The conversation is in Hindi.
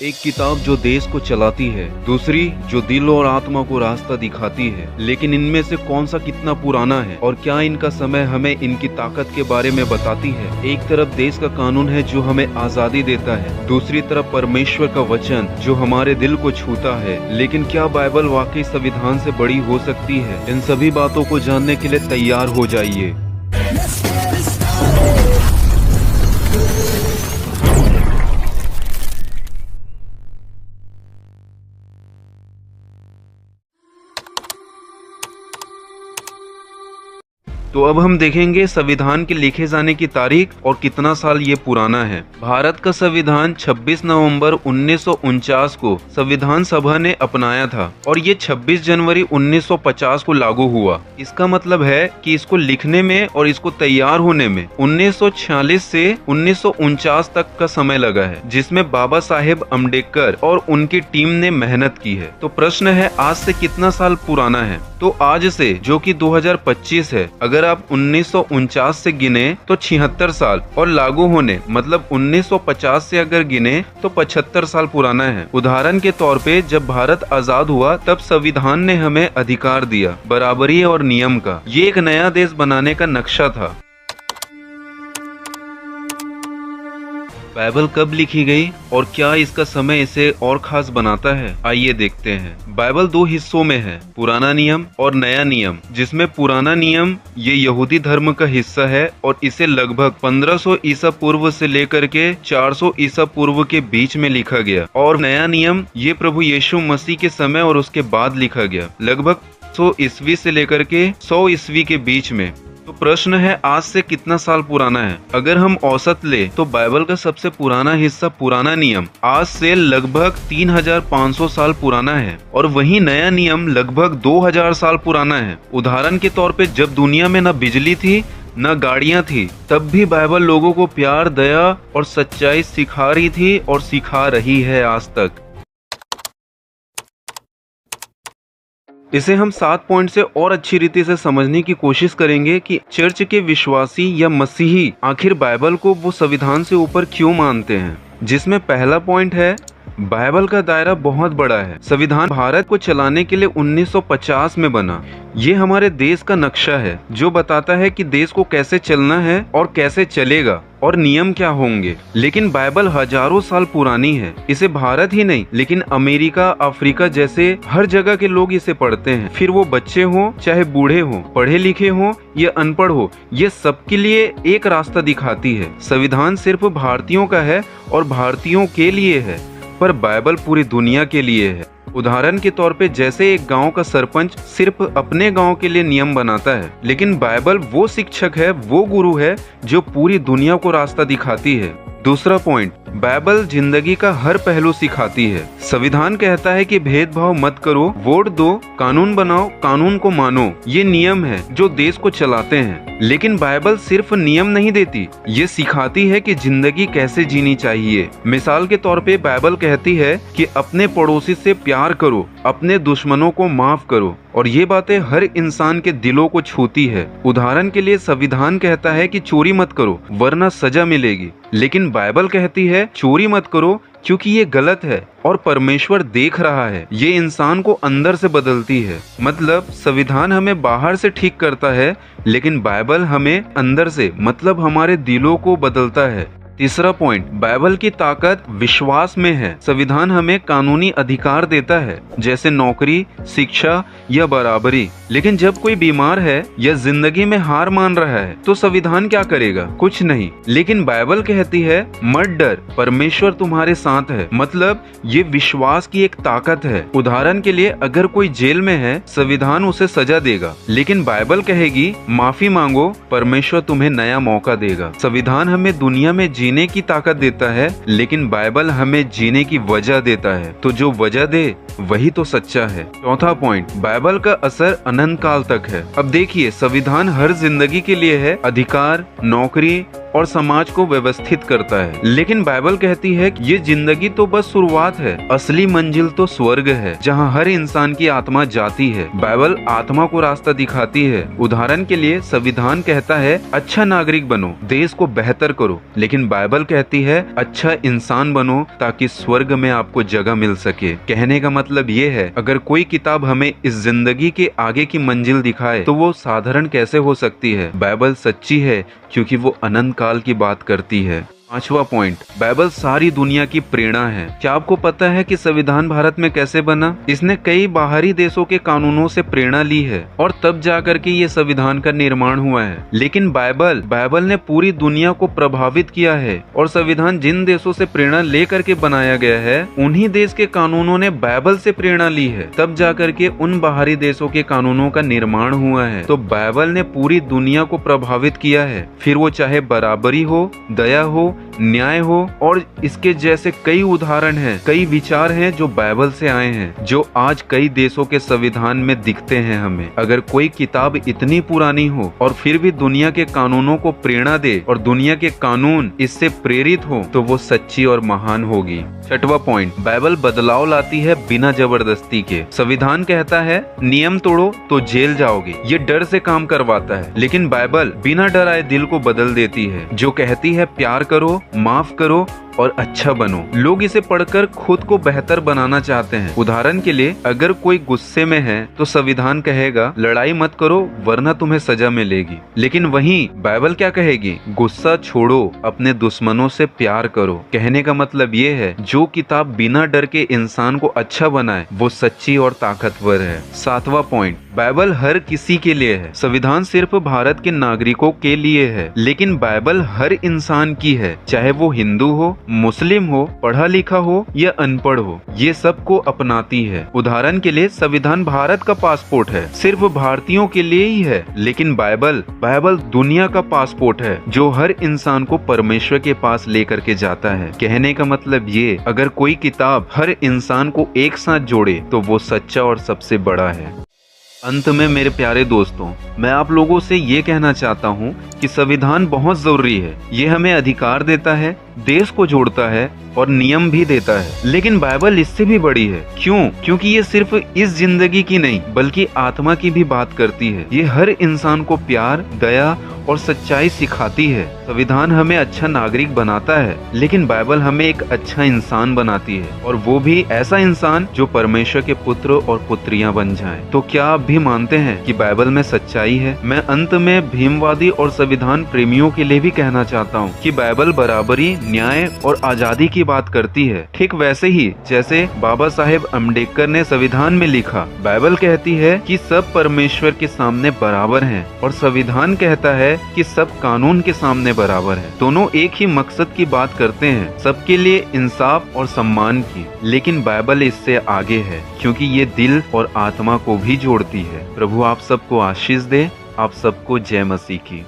एक किताब जो देश को चलाती है, दूसरी जो दिल और आत्मा को रास्ता दिखाती है। लेकिन इनमें से कौन सा कितना पुराना है और क्या इनका समय हमें इनकी ताकत के बारे में बताती है। एक तरफ देश का कानून है जो हमें आजादी देता है, दूसरी तरफ परमेश्वर का वचन जो हमारे दिल को छूता है। लेकिन क्या बाइबल वाकई संविधान से बड़ी हो सकती है? इन सभी बातों को जानने के लिए तैयार हो जाइए। तो अब हम देखेंगे संविधान के लिखे जाने की तारीख और कितना साल ये पुराना है। भारत का संविधान 26 नवंबर 1949 को संविधान सभा ने अपनाया था और ये 26 जनवरी 1950 को लागू हुआ। इसका मतलब है कि इसको लिखने में और इसको तैयार होने में 1946 से 1949 तक का समय लगा है, जिसमें बाबा साहेब अम्बेडकर और उनकी टीम ने मेहनत की है। तो प्रश्न है, आज से कितना साल पुराना है? तो आज से, जो कि 2025 है, अगर आप 1949 से गिने तो 76 साल, और लागू होने मतलब 1950 से अगर गिने तो 75 साल पुराना है। उदाहरण के तौर पे जब भारत आजाद हुआ तब संविधान ने हमें अधिकार दिया, बराबरी और नियम का। ये एक नया देश बनाने का नक्शा था। बाइबल कब लिखी गई और क्या इसका समय इसे और खास बनाता है? आइए देखते हैं। बाइबल दो हिस्सों में है, पुराना नियम और नया नियम, जिसमें पुराना नियम ये यहूदी धर्म का हिस्सा है और इसे लगभग 1500 ईसा पूर्व से लेकर के 400 ईसा पूर्व के बीच में लिखा गया। और नया नियम ये प्रभु यीशु मसीह के समय और उसके बाद लिखा गया, लगभग 100 ईस्वी से लेकर के 100 ईस्वी के बीच में। तो प्रश्न है, आज से कितना साल पुराना है? अगर हम औसत ले तो बाइबल का सबसे पुराना हिस्सा पुराना नियम आज से लगभग 3500 साल पुराना है और वही नया नियम लगभग 2000 साल पुराना है। उदाहरण के तौर पे जब दुनिया में न बिजली थी न गाड़ियां थी, तब भी बाइबल लोगों को प्यार, दया और सच्चाई सिखा रही थी और सिखा रही है आज तक। इसे हम 7 पॉइंट से और अच्छी रीति से समझने की कोशिश करेंगे कि चर्च के विश्वासी या मसीही आखिर बाइबल को वो संविधान से ऊपर क्यों मानते हैं। जिसमें पहला पॉइंट है, बाइबल का दायरा बहुत बड़ा है। संविधान भारत को चलाने के लिए 1950 में बना। ये हमारे देश का नक्शा है जो बताता है कि देश को कैसे चलना है और कैसे चलेगा और नियम क्या होंगे। लेकिन बाइबल हजारों साल पुरानी है। इसे भारत ही नहीं लेकिन अमेरिका, अफ्रीका जैसे हर जगह के लोग इसे पढ़ते हैं। फिर वो बच्चे हों चाहे बूढ़े हों, पढ़े लिखे हों या अनपढ़ हो, ये सबके लिए एक रास्ता दिखाती है। संविधान सिर्फ भारतीयों का है और भारतीयों के लिए है, पर बाइबल पूरी दुनिया के लिए है। उदाहरण के तौर पे जैसे एक गांव का सरपंच सिर्फ अपने गांव के लिए नियम बनाता है, लेकिन बाइबल वो शिक्षक है, वो गुरु है जो पूरी दुनिया को रास्ता दिखाती है। दूसरा पॉइंट, बाइबल जिंदगी का हर पहलू सिखाती है। संविधान कहता है कि भेदभाव मत करो, वोट दो, कानून बनाओ, कानून को मानो। ये नियम है जो देश को चलाते हैं। लेकिन बाइबल सिर्फ नियम नहीं देती, ये सिखाती है कि जिंदगी कैसे जीनी चाहिए। मिसाल के तौर पे बाइबल कहती है कि अपने पड़ोसी से प्यार करो, अपने दुश्मनों को माफ करो, और ये बातें हर इंसान के दिलों को छूती है। उदाहरण के लिए संविधान कहता है कि चोरी मत करो वरना सजा मिलेगी, लेकिन बाइबल कहती है चोरी मत करो क्योंकि ये गलत है और परमेश्वर देख रहा है। ये इंसान को अंदर से बदलती है। मतलब संविधान हमें बाहर से ठीक करता है, लेकिन बाइबल हमें अंदर से मतलब हमारे दिलों को बदलता है। तीसरा पॉइंट, बाइबल की ताकत विश्वास में है। संविधान हमें कानूनी अधिकार देता है, जैसे नौकरी, शिक्षा या बराबरी। लेकिन जब कोई बीमार है या जिंदगी में हार मान रहा है तो संविधान क्या करेगा? कुछ नहीं। लेकिन बाइबल कहती है मत डर, परमेश्वर तुम्हारे साथ है। मतलब ये विश्वास की एक ताकत है। उदाहरण के लिए अगर कोई जेल में है, संविधान उसे सजा देगा, लेकिन बाइबल कहेगी माफी मांगो, परमेश्वर तुम्हें नया मौका देगा। संविधान हमें दुनिया में जीने की ताकत देता है, लेकिन बाइबल हमें जीने की वजह देता है। तो जो वजह दे वही तो सच्चा है। चौथा पॉइंट, बाइबल का असर अनंत काल तक है। अब देखिए, संविधान हर जिंदगी के लिए है, अधिकार, नौकरी और समाज को व्यवस्थित करता है। लेकिन बाइबल कहती है कि ये जिंदगी तो बस शुरुआत है, असली मंजिल तो स्वर्ग है, जहाँ हर इंसान की आत्मा जाती है। बाइबल आत्मा को रास्ता दिखाती है। उदाहरण के लिए संविधान कहता है अच्छा नागरिक बनो, देश को बेहतर करो, लेकिन बाइबल कहती है अच्छा इंसान बनो ताकि स्वर्ग में आपको जगह मिल सके। कहने का मतलब ये है, अगर कोई किताब हमें इस जिंदगी के आगे की मंजिल दिखाए तो वो साधारण कैसे हो सकती है। बाइबल सच्ची है क्योंकि वो अनंत काल की बात करती है। पांचवा पॉइंट, बाइबल सारी दुनिया की प्रेरणा है। क्या आपको पता है कि संविधान भारत में कैसे बना? इसने कई बाहरी देशों के कानूनों से प्रेरणा ली है और तब जाकर के ये संविधान का निर्माण हुआ है। लेकिन बाइबल ने पूरी दुनिया को प्रभावित किया है और संविधान जिन देशों से प्रेरणा लेकर के बनाया गया है उन्हीं देश के कानूनों ने बाइबल से प्रेरणा ली है, तब जाकर के उन बाहरी देशों के कानूनों का निर्माण हुआ है। तो बाइबल ने पूरी दुनिया को प्रभावित किया है, फिर वो चाहे बराबरी हो, दया हो, न्याय हो, और इसके जैसे कई उदाहरण हैं, कई विचार हैं जो बाइबल से आए हैं, जो आज कई देशों के संविधान में दिखते हैं हमें। अगर कोई किताब इतनी पुरानी हो और फिर भी दुनिया के कानूनों को प्रेरणा दे और दुनिया के कानून इससे प्रेरित हो तो वो सच्ची और महान होगी। छठवां पॉइंट, बाइबल बदलाव लाती है बिना जबरदस्ती के। संविधान कहता है नियम तोड़ो तो जेल जाओगे, ये डर से काम करवाता है, लेकिन बाइबल बिना डराए दिल को बदल देती है, जो कहती है प्यार करो, माफ करो और अच्छा बनो। लोग इसे पढ़कर खुद को बेहतर बनाना चाहते हैं। उदाहरण के लिए, अगर कोई गुस्से में है तो संविधान कहेगा लड़ाई मत करो वरना तुम्हें सजा मिलेगी, लेकिन वहीं बाइबल क्या कहेगी? गुस्सा छोड़ो, अपने दुश्मनों से प्यार करो। कहने का मतलब ये है, जो किताब बिना डर के इंसान को अच्छा बनाए वो सच्ची और ताकतवर है। सातवां पॉइंट, बाइबल हर किसी के लिए है। संविधान सिर्फ भारत के नागरिकों के लिए है, लेकिन बाइबल हर इंसान की है, चाहे वो हिंदू हो, मुस्लिम हो, पढ़ा लिखा हो या अनपढ़ हो, ये सबको अपनाती है। उदाहरण के लिए, संविधान भारत का पासपोर्ट है, सिर्फ भारतीयों के लिए ही है, लेकिन बाइबल दुनिया का पासपोर्ट है, जो हर इंसान को परमेश्वर के पास लेकर के जाता है। कहने का मतलब ये, अगर कोई किताब हर इंसान को एक साथ जोड़े तो वो सच्चा और सबसे बड़ा है। अंत में मेरे प्यारे दोस्तों, मैं आप लोगों से ये कहना चाहता हूँ कि संविधान बहुत जरूरी है। ये हमें अधिकार देता है, देश को जोड़ता है और नियम भी देता है, लेकिन बाइबल इससे भी बड़ी है। क्यों? क्योंकि ये सिर्फ इस जिंदगी की नहीं बल्कि आत्मा की भी बात करती है। ये हर इंसान को प्यार, दया और सच्चाई सिखाती है। संविधान हमें अच्छा नागरिक बनाता है, लेकिन बाइबल हमें एक अच्छा इंसान बनाती है, और वो भी ऐसा इंसान जो परमेश्वर के पुत्र और पुत्रियां बन जाएं। तो क्या आप भी मानते हैं कि बाइबल में सच्चाई है? मैं अंत में भीमवादी और संविधान प्रेमियों के लिए भी कहना चाहता हूँ कि बाइबल बराबरी, न्याय और आजादी की बात करती है, ठीक वैसे ही जैसे बाबा साहेब अम्बेडकर ने संविधान में लिखा। बाइबल कहती है कि सब परमेश्वर के सामने बराबर हैं, और संविधान कहता है कि सब कानून के सामने बराबर हैं। दोनों एक ही मकसद की बात करते हैं, सबके लिए इंसाफ और सम्मान की, लेकिन बाइबल इससे आगे है, क्योंकि ये दिल और आत्मा को भी जोड़ती है। प्रभु आप सबको आशीष दे। आप सबको जय मसीह की।